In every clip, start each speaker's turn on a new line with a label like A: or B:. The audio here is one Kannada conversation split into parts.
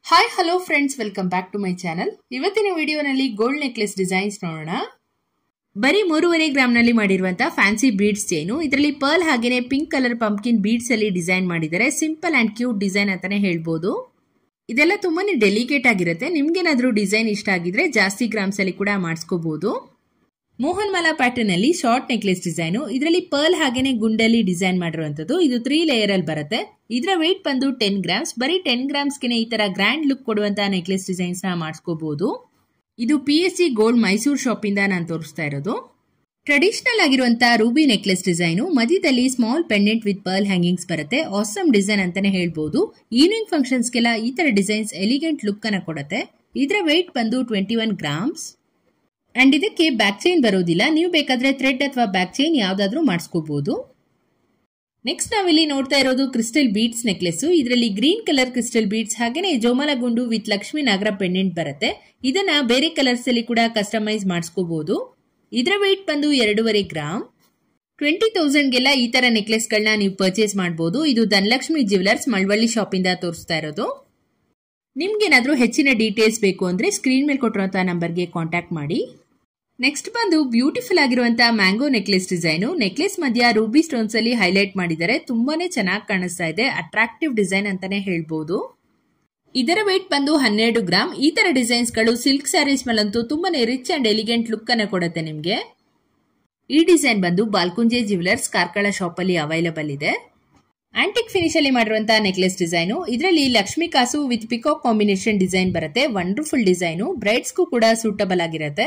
A: Hi hello friends, welcome back to my channel. ಇವತ್ತಿನ ವಿಡಿಯೋನಲ್ಲಿ ಗೋಲ್ಡ್ ನೆಕ್ಲೆಸ್ ಡಿಸೈನ್ಸ್ ನೋಡೋಣ. ಬರೀ 3.5 ಗ್ರಾಮ್ನಲ್ಲಿ ಮಾಡಿರುವಂತಹ ಫ್ಯಾನ್ಸಿ ಬೀಡ್ಸ್ ಚೈನು. ಇದರಲ್ಲಿ ಪರ್ಲ್ ಹಾಗೇನೆ ಪಿಂಕ್ ಕಲರ್ ಪಂಪ್ಕಿನ್ ಬೀಡ್ಸ್ ಅಲ್ಲಿ ಡಿಸೈನ್ ಮಾಡಿದ್ದಾರೆ. ಸಿಂಪಲ್ ಅಂಡ್ ಕ್ಯೂಟ್ ಡಿಸೈನ್ ಅಂತಾನೆ ಹೇಳ್ಬೋದು. ಇದೆಲ್ಲ ತುಂಬಾನೇ ಡೆಲಿಕೇಟ್ ಆಗಿರುತ್ತೆ. ನಿಮ್ಗೇನಾದ್ರೂ ಡಿಸೈನ್ ಇಷ್ಟ ಆಗಿದ್ರೆ ಜಾಸ್ತಿ ಗ್ರಾಮ್ಸ್ ಅಲ್ಲಿ ಕೂಡ ಮಾಡಿಸ್ಕೋಬಹುದು. ಮೋಹನ್ ಮಾಲಾ ಪ್ಯಾಟರ್ನ್ ಅಲ್ಲಿ ಶಾರ್ಟ್ ನೆಕ್ಲೆಸ್ ಡಿಸೈನು. ಇದರಲ್ಲಿ ಪರ್ಲ್ ಹಾಗೇನೆ ಗುಂಡಲ್ಲಿ ಡಿಸೈನ್ ಮಾಡಿರುವಂತದ್ದು. ಇದು 3 ಲೇಯರ್ ಅಲ್ಲಿ ಬರುತ್ತೆ. ಇದರ weight ಬಂದು 10 ಗ್ರಾಮ್ಸ್. ಬರೀ 10 ಗ್ರಾಮ್ಸ್ಗೆ ಈ ತರ ಗ್ರ್ಯಾಂಡ್ ಲುಕ್ ಕೊಡುವಂತಹ ನೆಕ್ಲೆಸ್ ಡಿಸೈನ್ಸ್ ನ ಮಾಡಿಸ್ಕೋಬಹುದು. ಇದು PSC ಗೋಲ್ಡ್ ಮೈಸೂರು ಶಾಪ್ ಇಂದ ನಾನು ತೋರಿಸ್ತಾ ಇರೋದು. ಟ್ರೆಡಿಷನಲ್ ಆಗಿರುವಂತಹ ರೂಬಿ ನೆಕ್ಲೆಸ್ ಡಿಸೈನು. ಮಧ್ಯದಲ್ಲಿ small pendant with pearl hangings ಬರುತ್ತೆ. ಆಸಮ್ ಡಿಸೈನ್ ಅಂತಾನೆ ಹೇಳ್ಬಹುದು. ಈವ್ನಿಂಗ್ ಫಂಕ್ಷನ್ಸ್ಗೆಲ್ಲ ಈ ತರ ಡಿಸೈನ್ಸ್ ಎಲಿಗೆಂಟ್ ಲುಕ್ ಅನ್ನ ಕೊಡುತ್ತೆ. ಇದರ weight ಬಂದು 21 ಗ್ರಾಮ್ಸ್. ಅಂಡ್ ಇದಕ್ಕೆ ಬ್ಯಾಕ್ ಚೈನ್ ಬರೋದಿಲ್ಲ. ನೀವು ಬೇಕಾದ್ರೆ ಥ್ರೆಡ್ ಅಥವಾ ಬ್ಯಾಕ್ ಚೈನ್ ಯಾವ್ದಾದ್ರೂ ಮಾಡಿಸ್ಕೋಬಹುದು. ನೆಕ್ಸ್ಟ್ ನಾವಿಲ್ಲಿ ನೋಡ್ತಾ ಇರೋದು ಕ್ರಿಸ್ಟಲ್ ಬೀಡ್ಸ್ ನೆಕ್ಲೆಸ್. ಇದರಲ್ಲಿ ಗ್ರೀನ್ ಕಲರ್ ಕ್ರಿಸ್ಟಲ್ ಬೀಡ್ಸ್ ಹಾಗೇನೆ ಜೋಮಾಲ ಗುಂಡು ವಿತ್ ಲಕ್ಷ್ಮೀ ನಾಗರ ಪೆಂಡೆಂಟ್ ಬರುತ್ತೆ. ಇದನ್ನ ಬೇರೆ ಕಲರ್ಸ್ ಅಲ್ಲಿ ಕೂಡ ಕಸ್ಟಮೈಸ್ ಮಾಡಿಸ್ಕೋಬಹುದು. ಇದರ weight ಬಂದು 2.5 ಗ್ರಾಮ್. 20,000ಗೆಲ್ಲ ಈ ತರ ನೆಕ್ಲೆಸ್ ಗಳನ್ನ ನೀವು ಪರ್ಚೇಸ್ ಮಾಡಬಹುದು. ಇದು ಧನಲಕ್ಷ್ಮಿ ಜ್ಯುವೆಲರ್ಸ್ ಮಳವಳ್ಳಿ ಶಾಪ್ ಇಂದ ತೋರಿಸ್ತಾ ಇರೋದು. ನಿಮ್ಗೇನಾದ್ರೂ ಹೆಚ್ಚಿನ ಡೀಟೇಲ್ಸ್ ಬೇಕು ಅಂದ್ರೆ ಸ್ಕ್ರೀನ್ ಮೇಲೆ ಕೊಟ್ಟಿರುವಂತಹ ನಂಬರ್ಗೆ ಕಾಂಟ್ಯಾಕ್ಟ್ ಮಾಡಿ. ನೆಕ್ಸ್ಟ್ ಬಂದು ಬ್ಯೂಟಿಫುಲ್ ಆಗಿರುವಂತಹ ಮ್ಯಾಂಗೋ ನೆಕ್ಲೆಸ್ ಡಿಸೈನು. ನೆಕ್ಲೆಸ್ ಮಧ್ಯ ರೂಬಿ ಸ್ಟೋನ್ಸ್ ಅಲ್ಲಿ ಹೈಲೈಟ್ ಮಾಡಿದ್ದಾರೆ. ತುಂಬಾನೇ ಚೆನ್ನಾಗಿ ಕಾಣಿಸ್ತಾ ಇದೆ. ಅಟ್ರಾಕ್ಟಿವ್ ಡಿಸೈನ್ ಅಂತಾನೆ ಹೇಳ್ಬಹುದು. ಇದರ weight ಬಂದು 12 ಗ್ರಾಮ್. ಈ ತರ ಡಿಸೈನ್ಸ್ ಗಳು ಸಿಲ್ಕ್ ಸ್ಯಾರೀಸ್ ಮೇಲಂತೂ ತುಂಬಾನೇ ರಿಚ್ ಅಂಡ್ ಎಲಿಗೆಂಟ್ ಲುಕ್ ಅನ್ನ ಕೊಡುತ್ತೆ ನಿಮ್ಗೆ. ಈ ಡಿಸೈನ್ ಬಂದು ಬಾಲ್ಕುಂಜೆ ಜ್ಯುವೆಲರ್ಸ್ ಕಾರ್ಕಳ ಶಾಪ್ ಅಲ್ಲಿ ಅವೈಲೇಬಲ್ ಇದೆ. ಆಂಟಿಕ್ ಫಿನಿಶ್ ಅಲ್ಲಿ ಮಾಡಿರುವಂತಹ ನೆಕ್ಲೆಸ್ ಡಿಸೈನು. ಇದರಲ್ಲಿ ಲಕ್ಷ್ಮಿ ಕಾಸು ವಿತ್ ಪಿಕಾಕ್ ಕಾಂಬಿನೇಷನ್ ಡಿಸೈನ್ ಬರುತ್ತೆ. Wonderful design. ಬ್ರೈಡ್ಸ್ಗೂ ಕೂಡ ಸೂಟಬಲ್ ಆಗಿರುತ್ತೆ.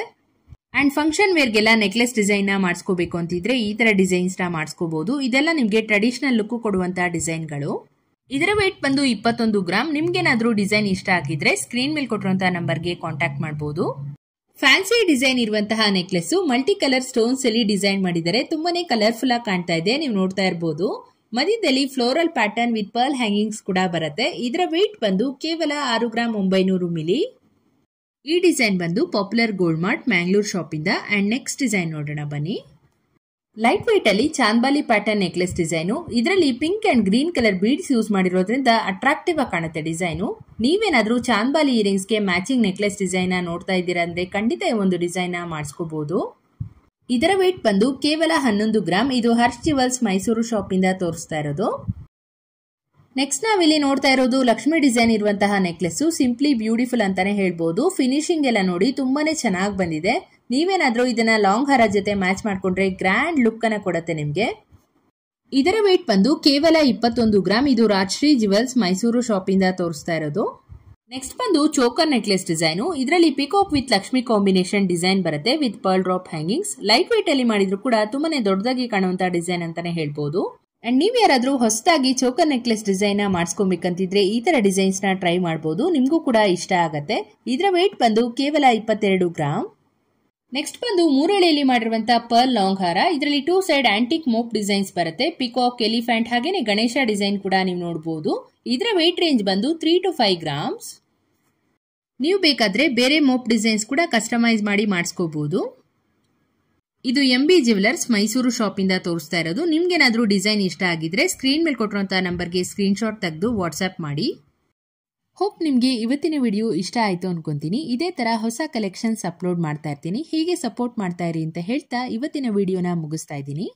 A: ಅಂಡ್ ಫಂಕ್ಷನ್ ವೇರ್ಗೆಲ್ಲ ನೆಕ್ಲೆಸ್ ಡಿಸೈನ್ ನ ಮಾಡಿಸ್ಕೋಬೇಕು ಅಂತಿದ್ರೆ ಈ ತರ ಡಿಸೈನ್ಸ್ ನ ಮಾಡಿಸ್ಕೋಬಹುದು. ಇದೆಲ್ಲ ನಿಮ್ಗೆ ಟ್ರೆಡಿಷನಲ್ ಲುಕ್ ಕೊಡುವಂತಹ ಡಿಸೈನ್ಗಳು. ಇದರ weight ಬಂದು 21 ಗ್ರಾಮ್. ನಿಮ್ಗೇನಾದ್ರೂ ಡಿಸೈನ್ ಇಷ್ಟ ಆಗಿದ್ರೆ ಸ್ಕ್ರೀನ್ ಮೇಲೆ ಕೊಟ್ಟಿರುವಂತಹ ನಂಬರ್ಗೆ ಕಾಂಟ್ಯಾಕ್ಟ್ ಮಾಡಬಹುದು. ಫ್ಯಾನ್ಸಿ ಡಿಸೈನ್ ಇರುವಂತಹ ನೆಕ್ಲೆಸ್ ಮಲ್ಟಿ ಕಲರ್ ಸ್ಟೋನ್ಸ್ ಅಲ್ಲಿ ಡಿಸೈನ್ ಮಾಡಿದ್ದಾರೆ. ತುಂಬಾನೇ ಕಲರ್ಫುಲ್ ಆಗಿ ಕಾಣ್ತಾ ಇದೆ. ನೀವು ನೋಡ್ತಾ ಇರಬಹುದು. ಮಧ್ಯದಲ್ಲಿ floral pattern with pearl hangings ಕೂಡ ಬರುತ್ತೆ. ಇದರ weight ಬಂದು ಕೇವಲ 6 ಗ್ರಾಮ್ 900 ಮಿಲಿ. ಈ ಡಿಸೈನ್ ಬಂದು popular gold mart Mangalore shop ಇಂದ. ಅಂಡ್ ನೆಕ್ಸ್ಟ್ ಡಿಸೈನ್ ನೋಡೋಣ ಬನ್ನಿ. ಲೈಟ್ ವೇಟ್ ಅಲ್ಲಿ ಚಾಂದ್ಬಾಲಿ ಪ್ಯಾಟರ್ನ್ ನೆಕ್ಲೆಸ್ ಡಿಸೈನು. ಇದರಲ್ಲಿ pink and green colour beads use ಮಾಡಿರೋದ್ರಿಂದ ಅಟ್ರಾಕ್ಟಿವ್ ಆಗಿ ಕಾಣುತ್ತೆ ಡಿಸೈನು. ನೀವೇನಾದ್ರೂ ಚಾಂದ್ಬಾಲಿ ಇಯರಿಂಗ್ಸ್ ಗೆ ಮ್ಯಾಚಿಂಗ್ ನೆಕ್ಲೆಸ್ ಡಿಸೈನ್ ನ ನೋಡ್ತಾ ಇದ್ದೀರಾ ಅಂದ್ರೆ ಖಂಡಿತ ಈ ಒಂದು ಡಿಸೈನ್ ನ ಮಾಡಿಸ್ಕೋಬಹುದು. ಇದರ weight ಬಂದು ಕೇವಲ 11 ಗ್ರಾಮ್. ಇದು ಹರ್ಷ್ ಜ್ಯುವೆಲ್ಸ್ ಮೈಸೂರು ಶಾಪ್ ಇಂದ ತೋರಿಸ್ತಾ ಇರೋದು. ನೆಕ್ಸ್ಟ್ ನಾವಿಲ್ಲಿ ನೋಡ್ತಾ ಇರೋದು ಲಕ್ಷ್ಮಿ ಡಿಸೈನ್ ಇರುವಂತಹ ನೆಕ್ಲೆಸ್. ಸಿಂಪ್ಲಿ ಬ್ಯೂಟಿಫುಲ್ ಅಂತಾನೆ ಹೇಳ್ಬಹುದು. ಫಿನಿಶಿಂಗ್ ಎಲ್ಲ ನೋಡಿ ತುಂಬಾನೇ ಚೆನ್ನಾಗಿ ಬಂದಿದೆ. ನೀವೇನಾದ್ರೂ ಇದನ್ನ ಲಾಂಗ್ ಹಾರ ಜೊತೆ ಮ್ಯಾಚ್ ಮಾಡ್ಕೊಂಡ್ರೆ ಗ್ರ್ಯಾಂಡ್ ಲುಕ್ ಅನ್ನ ಕೊಡುತ್ತೆ ನಿಮ್ಗೆ. ಇದರ weight ಬಂದು ಕೇವಲ 21 ಗ್ರಾಮ್. ಇದು ರಾಜಶ್ರೀ ಜ್ಯುವೆಲ್ಸ್ ಮೈಸೂರು ಶಾಪ್ ಇಂದ ತೋರಿಸ್ತಾ ಇರೋದು. ನೆಕ್ಸ್ಟ್ ಬಂದು ಚೋಕರ್ ನೆಕ್ಲೆಸ್ ಡಿಸೈನು. ಇದರಲ್ಲಿ peacock with Lakshmi combination design ಬರುತ್ತೆ with pearl drop hangings. Light weight ಅಲ್ಲಿ ಮಾಡಿದ್ರು ಕೂಡ ತುಂಬಾನೇ ದೊಡ್ಡದಾಗಿ ಕಾಣುವಂತಹ ಡಿಸೈನ್ ಅಂತಾನೆ ಹೇಳ್ಬಹುದು. ಅಂಡ್ ನೀವ್ ಯಾರಾದ್ರೂ ಹೊಸದಾಗಿ ಚೋಕರ್ ನೆಕ್ಲೆಸ್ ಡಿಸೈನ್ ನ ಮಾಡಿಸ್ಕೊಬೇಕಂತಿದ್ರೆ ಈ ತರ ಡಿಸೈನ್ಸ್ ನ ಟ್ರೈ ಮಾಡಬಹುದು. ನಿಮ್ಗೂ ಕೂಡ ಇಷ್ಟ ಆಗತ್ತೆ. ಇದರ weight ಬಂದು ಕೇವಲ 22 ಗ್ರಾಮ್. ನೆಕ್ಸ್ಟ್ ಬಂದು 3 ಎಳೆಯಲ್ಲಿ ಮಾಡಿರುವಂತಹ ಪರ್ಲ್ ಲಾಂಗ್ ಹಾರ. ಇದರಲ್ಲಿ 2 ಸೈಡ್ ಆಂಟಿಕ್ ಮೋಪ್ ಡಿಸೈನ್ಸ್ ಬರುತ್ತೆ. ಪಿಕಾಕ್, ಎಲಿಫೆಂಟ್ ಹಾಗೇನೆ ಗಣೇಶ ಡಿಸೈನ್ ಕೂಡ ನೀವು ನೋಡಬಹುದು. ಇದರ weight ರೇಂಜ್ ಬಂದು 3 to 5 ಗ್ರಾಮ್ಸ್. ನೀವು ಬೇಕಾದ್ರೆ ಬೇರೆ ಮೋಪ್ ಡಿಸೈನ್ಸ್ ಕೂಡ ಕಸ್ಟಮೈಸ್ ಮಾಡಿ ಮಾಡಿಸ್ಕೋಬಹುದು. ಇದು MB ಜ್ಯುವೆಲರ್ಸ್ ಮೈಸೂರು ಶಾಪ್ ಇಂದ ತೋರಿಸ್ತಾ ಇರೋದು. ನಿಮ್ಗೇನಾದ್ರೂ ಡಿಸೈನ್ ಇಷ್ಟ ಆಗಿದ್ರೆ ಸ್ಕ್ರೀನ್ ಮೇಲೆ ಕೊಟ್ಟಿರುವಂತಹ ನಂಬರ್ಗೆ ಸ್ಕ್ರೀನ್ ಶಾಟ್ ತೆಗೆದು ವಾಟ್ಸ್ಆಪ್ ಮಾಡಿ. ಹೋಪ್ ನಿಮ್ಗೆ ಇವತ್ತಿನ ವಿಡಿಯೋ ಇಷ್ಟ ಆಯ್ತು ಅನ್ಕೊಂತೀನಿ. ಇದೇ ತರ ಹೊಸ ಕಲೆಕ್ಷನ್ಸ್ ಅಪ್ಲೋಡ್ ಮಾಡ್ತಾ ಇರ್ತೀನಿ. ಹೀಗೆ ಸಪೋರ್ಟ್ ಮಾಡ್ತಾ ಇರಿ ಅಂತ ಹೇಳ್ತಾ ಇವತ್ತಿನ ವಿಡಿಯೋನ ಮುಗಿಸ್ತಾ ಇದ್ದೀನಿ.